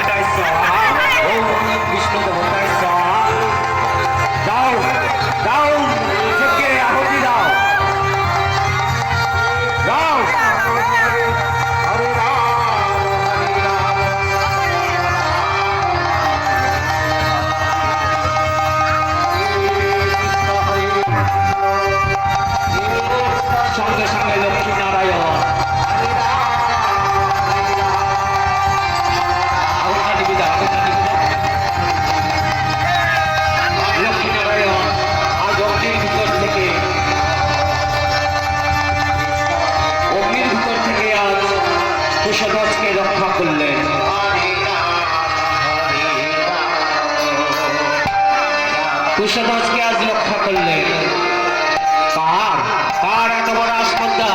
দেবতায় স্বাহা, ওম বিষ্ণু দেবতায় স্বাহা। দাও দাও, যজ্ঞে আহুতি দাও দাও। হরে রাম হরে রাম। সঙ্গে সঙ্গে লক্ষ্মী নারায়ণ লক্ষ্মী নারায়ণ আজ অগ্নির ভিতর থেকে আজ কুশধ্বজকে রক্ষা করলেন। কুশধ্বজকে আজ রক্ষা করলেন। কার কার এত বড় আস্পর্ধা?